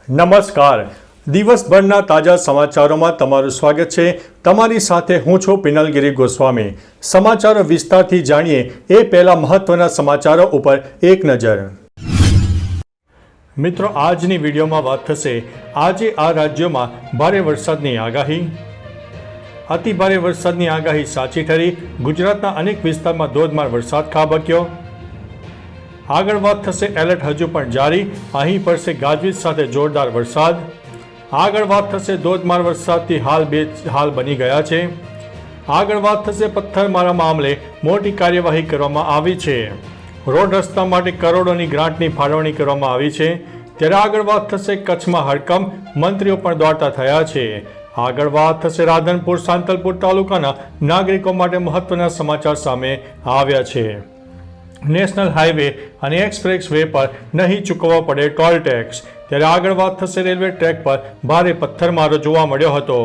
નમસ્કાર. દિવસભરના તાજા સમાચારોમાં તમારું સ્વાગત છે. તમારી સાથે હું છું પિનલગીરી ગોસ્વામી. સમાચારો વિસ્તારથી જાણીએ એ પહેલા મહત્વના સમાચારો ઉપર એક નજર. મિત્રો, આજની વિડીયોમાં વાત થશે આજે આ રાજ્યોમાં ભારે વરસાદની આગાહી. અતિ ભારે વરસાદની આગાહી સાચી ઠરી. ગુજરાતના અનેક વિસ્તારમાં ધોધમાર વરસાદ ખાબક્યો. આગળ વાત થશે એલર્ટ હજુ પણ જારી. અહીં પડશે ગાજવીજ સાથે જોરદાર વરસાદ. આગળ વાત થશે ધોધમાર વરસાદથી હાલ બની ગયા છે. આગળ વાત થશે પથ્થરમારા મામલે મોટી કાર્યવાહી કરવામાં આવી છે. રોડ રસ્તા માટે કરોડોની ગ્રાન્ટની ફાળવણી કરવામાં આવી છે. ત્યારે આગળ વાત થશે કચ્છમાં હડકંપ, મંત્રીઓ પણ દોડતા થયા છે. આગળ વાત થશે રાધનપુર સાંતલપુર તાલુકાના નાગરિકો માટે મહત્વના સમાચાર સામે આવ્યા છે. નેશનલ હાઈવે અને એક્સપ્રેસ વે પર નહીં ચૂકવવો પડે ટોલ ટેક્સ. ત્યારે આગળ વાત થશે રેલવે ટ્રેક પર ભારે પથ્થરમારો જોવા મળ્યો હતો.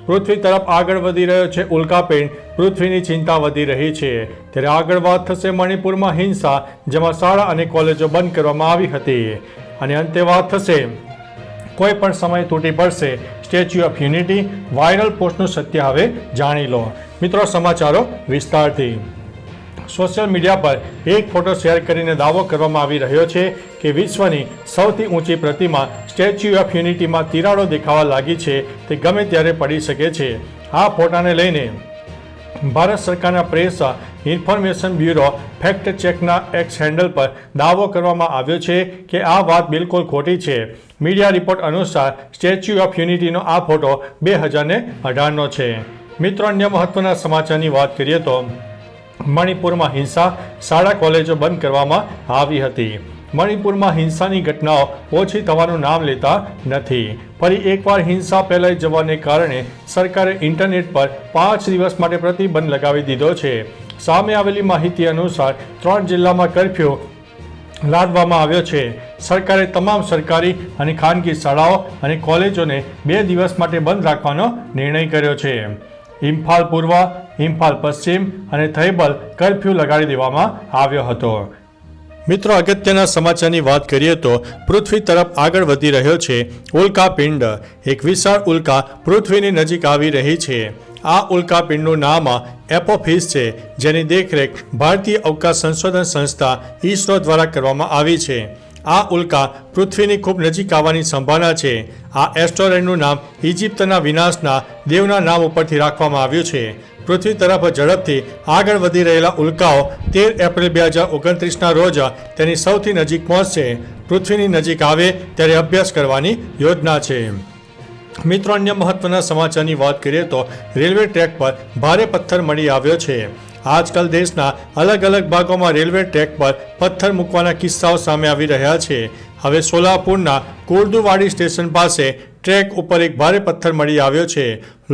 પૃથ્વી તરફ આગળ વધી રહ્યો છે ઉલ્કાપિંડ, પૃથ્વીની ચિંતા વધી રહી છે. ત્યારે આગળ વાત થશે મણિપુરમાં હિંસા, જેમાં શાળા અને કોલેજો બંધ કરવામાં આવી હતી. અને અંતે વાત થશે કોઈ પણ સમય તૂટી પડશે સ્ટેચ્યુ ઓફ યુનિટી. વાયરલ પોસ્ટનું સત્ય હવે જાણી લો. મિત્રો, સમાચારો વિસ્તારથી. સોશિયલ મીડિયા પર એક ફોટો શેર કરીને દાવો કરવામાં આવી રહ્યો છે કે વિશ્વની સૌથી ઊંચી પ્રતિમા સ્ટેચ્યુ ઓફ યુનિટીમાં તિરાડો દેખાવા લાગી છે. તે ગમે ત્યારે પડી શકે છે. આ ફોટાને લઈને ભારત સરકારના પ્રેસ ઇન્ફોર્મેશન બ્યુરો ફેક્ટ ચેકના એક્સ હેન્ડલ પર દાવો કરવામાં આવ્યો છે કે આ વાત બિલકુલ ખોટી છે. મીડિયા રિપોર્ટ અનુસાર સ્ટેચ્યુ ઓફ યુનિટીનો આ ફોટો 2018નો છે. મિત્રો, અન્ય મહત્વના સમાચારની વાત કરીએ તો મણિપુરમાં હિંસા, શાળા કોલેજો બંધ કરવામાં આવી હતી. મણિપુરમાં હિંસાની ઘટનાઓ ઓછી થવાનું નામ લેતા નથી. ફરી એકવાર હિંસા ફેલાઈ જવાને કારણે સરકારે ઇન્ટરનેટ પર 5 દિવસ માટે પ્રતિબંધ લગાવી દીધો છે. સામે આવેલી માહિતી અનુસાર 3 જિલ્લામાં કર્ફ્યુ લાદવામાં આવ્યો છે. સરકારે તમામ સરકારી અને ખાનગી શાળાઓ અને કોલેજોને 2 દિવસ માટે બંધ રાખવાનો નિર્ણય કર્યો છે. ઇમ્ફાલ પૂર્વ, ઇમ્ફાલ પશ્ચિમ અને થૈબલ કર્ફ્યુ લગાડી દેવામાં આવ્યો હતો. મિત્રો, અગત્યના સમાચારની વાત કરીએ તો પૃથ્વી તરફ આગળ વધી રહ્યો છે ઉલ્કાપિંડ. એક વિશાળ ઉલ્કા પૃથ્વીની નજીક આવી રહી છે. આ ઉલ્કાપિંડનું નામ એપોફિસ છે, જેની દેખરેખ ભારતીય અવકાશ સંશોધન સંસ્થા ઇસરો દ્વારા કરવામાં આવી છે. આ ઉલ્કા પૃથ્વીની ખૂબ નજીક આવવાની સંભાવના છે. આ એસ્ટરોઇડનું નામ ઇજિપ્તના વિનાશના દેવના નામ ઉપરથી રાખવામાં આવ્યું છે. પૃથ્વી તરફ ઝડપથી આગળ વધી રહેલા ઉલ્કાઓ 13 એપ્રિલ 2029ના રોજ તેની સૌથી નજીક પહોંચશે. પૃથ્વીની નજીક આવે ત્યારે અભ્યાસ કરવાની યોજના છે. મિત્રો, અન્ય મહત્વના સમાચારની વાત કરીએ તો રેલવે ટ્રેક પર ભારે પથ્થર મળી આવ્યો છે. આજકાલ દેશના અલગ અલગ ભાગોમાં રેલવે ટ્રેક પર પથ્થર મૂકવાના કિસ્સાઓ સામે આવી રહ્યા છે. હવે સોલાપુરના કુર્દુવાડી સ્ટેશન પાસે ટ્રેક ઉપર એક ભારે પથ્થર મળી આવ્યો છે.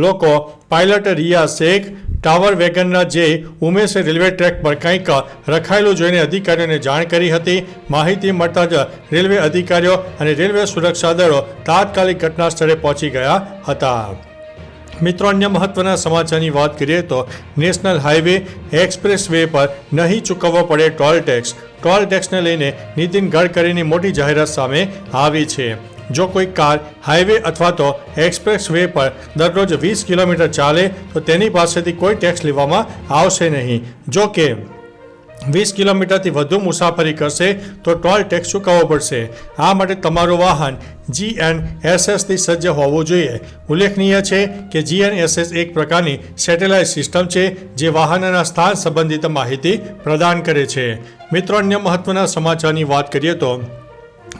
Loco pilot Riya Sheikh tower વેગનના જે ઉમેશે રેલવે ટ્રેક પર કંઈક રખાયેલું જોઈને અધિકારીઓને જાણ કરી હતી. માહિતી મળતા જ રેલવે અધિકારીઓ અને રેલવે સુરક્ષા દળો તાત્કાલિક ઘટના સ્થળે પહોંચી ગયા હતા. મિત્રો, અન્ય મહત્વના સમાચારની વાત કરીએ તો નેશનલ હાઈવે એક્સપ્રેસ વે પર નહીં ચૂકવવો પડે ટોલ ટેક્સ. ટોલ ટેક્સને લઈને નીતિન ગડકરીની મોટી જાહેરાત સામે આવી છે. જો કોઈ કાર હાઈવે અથવા તો એક્સપ્રેસ વે પર દરરોજ 20 કિલોમીટર ચાલે તો તેની પાસેથી કોઈ ટેક્સ લેવામાં આવશે નહીં. જો કે 20 કિલોમીટરથી વધુ મુસાફરી કરશે તો ટોલ ટેક્સ ચૂકવવો પડશે. આ માટે તમારું વાહન GNSSથી સજ્જ હોવું જોઈએ. ઉલ્લેખનીય છે કે GNSS એક પ્રકારની સેટેલાઇટ સિસ્ટમ છે જે વાહનના સ્થાન સંબંધિત માહિતી પ્રદાન કરે છે. મિત્રો, અન્ય મહત્વના સમાચારની વાત કરીએ તો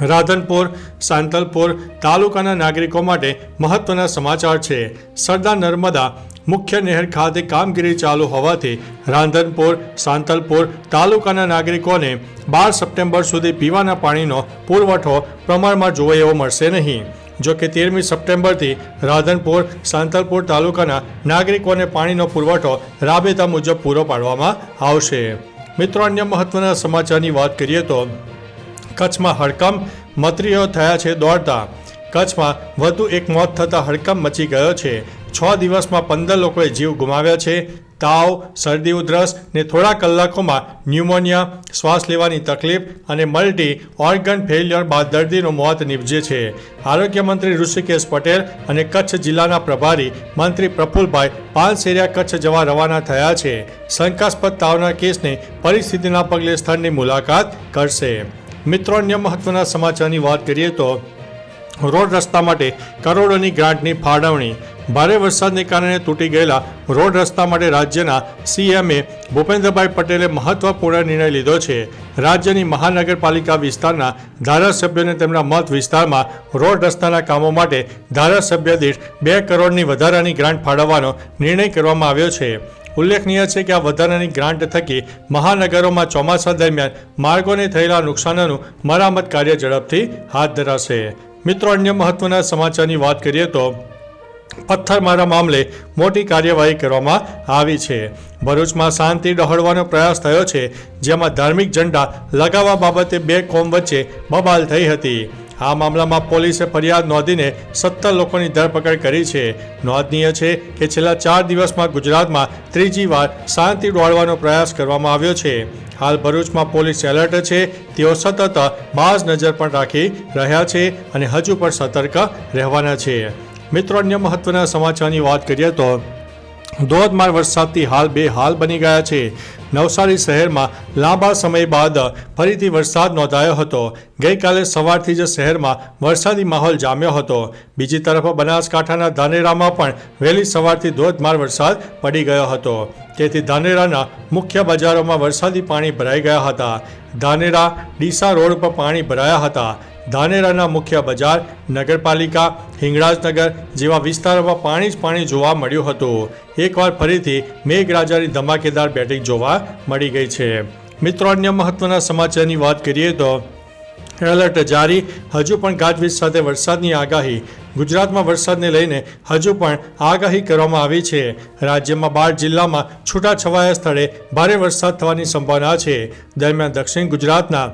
રાધનપુર સાંતલપુર તાલુકાના નાગરિકો માટે મહત્વના સમાચાર છે. સરદાર નર્મદા મુખ્ય નહેર ખાતે કામગીરી ચાલુ હોવાથી રાધનપુર સાંતલપુર તાલુકાના નાગરિકોને 12 સપ્ટેમ્બર સુધી પીવાના પાણીનો પુરવઠો પ્રમાણમાં જોવા એવો મળશે નહીં. જો કે 13મી સપ્ટેમ્બરથી રાધનપુર સાંતલપુર તાલુકાના નાગરિકોને પાણીનો પુરવઠો રાબેતા મુજબ પૂરો પાડવામાં આવશે. મિત્રો, અન્ય મહત્વના સમાચારની વાત કરીએ તો કચ્છમાં હડકંપ, મંત્રીઓ થયા છે દોડતા. કચ્છમાં વધુ એક મોત થતાં હડકંપ મચી ગયો છે. 6 દિવસમાં 15 લોકોએ જીવ ગુમાવ્યા છે. તાવ, શરદી, ઉધરસ ને થોડા કલાકોમાં ન્યુમોનિયા, શ્વાસ લેવાની તકલીફ અને મલ્ટી ઓર્ગન ફેલ્યોર બાદ દર્દીનું મોત નીપજે છે. આરોગ્ય મંત્રી ઋષિકેશ પટેલ અને કચ્છ જિલ્લાના પ્રભારી મંત્રી પ્રફુલભાઈ પાનસેરિયા કચ્છ જવા રવાના થયા છે. શંકાસ્પદ તાવના કેસની પરિસ્થિતિના પગલે સ્થળની મુલાકાત કરશે. મિત્રો, અન્ય મહત્વના સમાચારની વાત કરીએ તો રોડ રસ્તા માટે કરોડોની ગ્રાન્ટની ફાળવણી. ભારે વરસાદને કારણે તૂટી ગયેલા રોડ રસ્તા માટે રાજ્યના સીએમએ ભૂપેન્દ્રભાઈ પટેલે મહત્વપૂર્ણ નિર્ણય લીધો છે. રાજ્યની મહાનગરપાલિકા વિસ્તારના ધારાસભ્યોને તેમના મત વિસ્તારમાં રોડ રસ્તાના કામો માટે ધારાસભ્ય દીઠ 2 કરોડની વધારાની ગ્રાન્ટ ફાળવવાનો નિર્ણય કરવામાં આવ્યો છે. ઉલ્લેખનીય છે કે આ વધારાની ગ્રાન્ટ થકી મહાનગરોમાં ચોમાસા દરમિયાન માર્ગોને થયેલા નુકસાનોનું મરામત કાર્ય ઝડપથી હાથ ધરાશે. મિત્રો, અન્ય મહત્વના સમાચારની વાત કરીએ તો પથ્થરમારા મામલે મોટી કાર્યવાહી કરવામાં આવી છે. ભરૂચમાં શાંતિ ડહોળવાનો પ્રયાસ થયો છે, જેમાં ધાર્મિક ઝંડા લગાવવા બાબતે 2 કોમ વચ્ચે બબાલ થઈ હતી. આ મામલામાં પોલીસે ફરિયાદ નોંધીને 17 લોકોની ધરપકડ કરી છે. નોંધનીય છે કે છેલ્લા 4 દિવસમાં ગુજરાતમાં ત્રીજી વાર શાંતિ ડહોળવાનો પ્રયાસ કરવામાં આવ્યો છે. હાલ ભરૂચમાં પોલીસ એલર્ટ છે. તેઓ સતત બાજ નજર પણ રાખી રહ્યા છે અને હજુ પણ સતર્ક રહેવાના છે. મિત્રો, અન્ય મહત્વના સમાચારની વાત કરીએ તો ધોધમાર વરસાદથી હાલ બેહાલ બની ગયા છે. નવસારી શહેરમાં લાંબા સમય બાદ ફરીથી વરસાદ નોંધાયો હતો. ગઈકાલે સવારથી જ શહેરમાં વરસાદી માહોલ જામ્યો હતો. બીજી તરફ બનાસકાંઠાના ધાનેરામાં પણ વહેલી સવારથી ધોધમાર વરસાદ પડી ગયો હતો. તેથી ધાનેરાના મુખ્ય બજારોમાં વરસાદી પાણી ભરાઈ ગયા હતા. ધાનેરા ડીસા રોડ પર પાણી ભરાયા હતા. ધાનેરાના મુખ્ય બજાર, નગરપાલિકા, હિંગળાજનગર જેવા વિસ્તારોમાં પાણી જ પાણી જોવા મળ્યું હતું. એકવાર ફરીથી મેઘરાજાની ધમાકેદાર બેટિંગ જોવા મળી ગઈ છે. મિત્રો, અન્ય મહત્વના સમાચારની વાત કરીએ તો એલર્ટ જારી. હજુ પણ ગાજવીજ સાથે વરસાદની આગાહી. ગુજરાતમાં વરસાદને લઈને હજુ પણ આગાહી કરવામાં આવી છે. રાજ્યમાં 12 જિલ્લામાં છૂટાછવાયા સ્થળે ભારે વરસાદ થવાની સંભાવના છે. દરમિયાન દક્ષિણ ગુજરાતના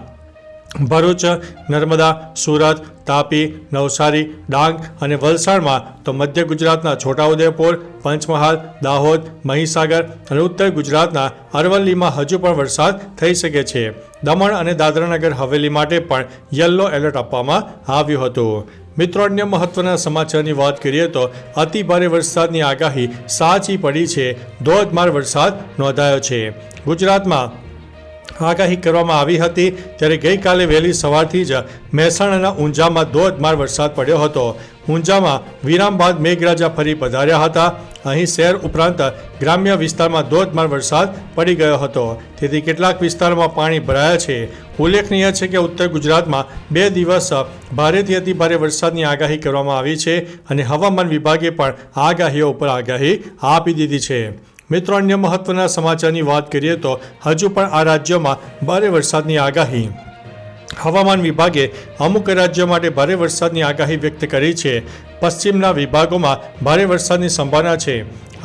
ભરૂચ, નર્મદા, સુરત, તાપી, નવસારી, ડાંગ અને વલસાડમાં તો મધ્ય ગુજરાતના છોટાઉદેપુર, પંચમહાલ, દાહોદ, મહીસાગર અને ઉત્તર ગુજરાતના અરવલ્લીમાં હજુ પણ વરસાદ થઈ શકે છે. દમણ અને દાદરાનગર હવેલી માટે પણ યલો એલર્ટ આપવામાં આવ્યું હતું. મિત્રો, અન્ય મહત્વના સમાચારની વાત કરીએ તો અતિ ભારે વરસાદની આગાહી સાચી પડી છે. ધોધમાર વરસાદ નોંધાયો છે. ગુજરાતમાં આગાહી કરવામાં આવી હતી ત્યારે ગઈકાલે વહેલી સવારથી જ મહેસાણાના ઊંઝામાં ધોધમાર વરસાદ પડ્યો હતો. ઊંઝામાં વિરામ બાદ મેઘરાજા ફરી પધાર્યા હતા. અહીં શહેર ઉપરાંત ગ્રામ્ય વિસ્તારમાં ધોધમાર વરસાદ પડી ગયો હતો. તેથી કેટલાક વિસ્તારોમાં પાણી ભરાયા છે. ઉલ્લેખનીય છે કે ઉત્તર ગુજરાતમાં 2 દિવસ ભારેથી અતિ ભારે વરસાદની આગાહી કરવામાં આવી છે અને હવામાન વિભાગે પણ આગાહીઓ ઉપર આગાહી આપી દીધી છે. મિત્રો, અન્ય મહત્વના સમાચારની વાત કરીએ તો હજુ પણ આ રાજ્યોમાં ભારે વરસાદની આગાહી. હવામાન વિભાગે અમુક રાજ્યો માટે ભારે વરસાદની આગાહી વ્યક્ત કરી છે. પશ્ચિમના વિભાગોમાં ભારે વરસાદની સંભાવના છે.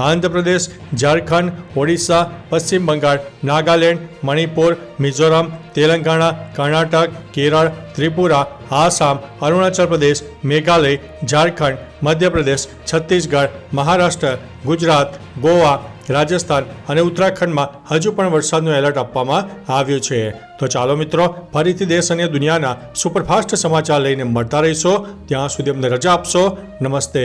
આંધ્રપ્રદેશ, ઝારખંડ, ઓડિશા, પશ્ચિમ બંગાળ, નાગાલેન્ડ, મણિપુર, મિઝોરમ, તેલંગાણા, કર્ણાટક, કેરળ, ત્રિપુરા, આસામ, અરુણાચલ પ્રદેશ, મેઘાલય, ઝારખંડ, મધ્યપ્રદેશ, છત્તીસગઢ, મહારાષ્ટ્ર, ગુજરાત, ગોવા, રાજસ્થાન અને ઉત્તરાખંડમાં હજુ પણ વરસાદનું એલર્ટ આપવામાં આવ્યું છે. તો ચાલો મિત્રો, ફરીથી દેશ અને દુનિયાના સુપરફાસ્ટ સમાચાર લઈને મળતા રહીશો. ત્યાં સુધી અમને રજા આપશો. નમસ્તે.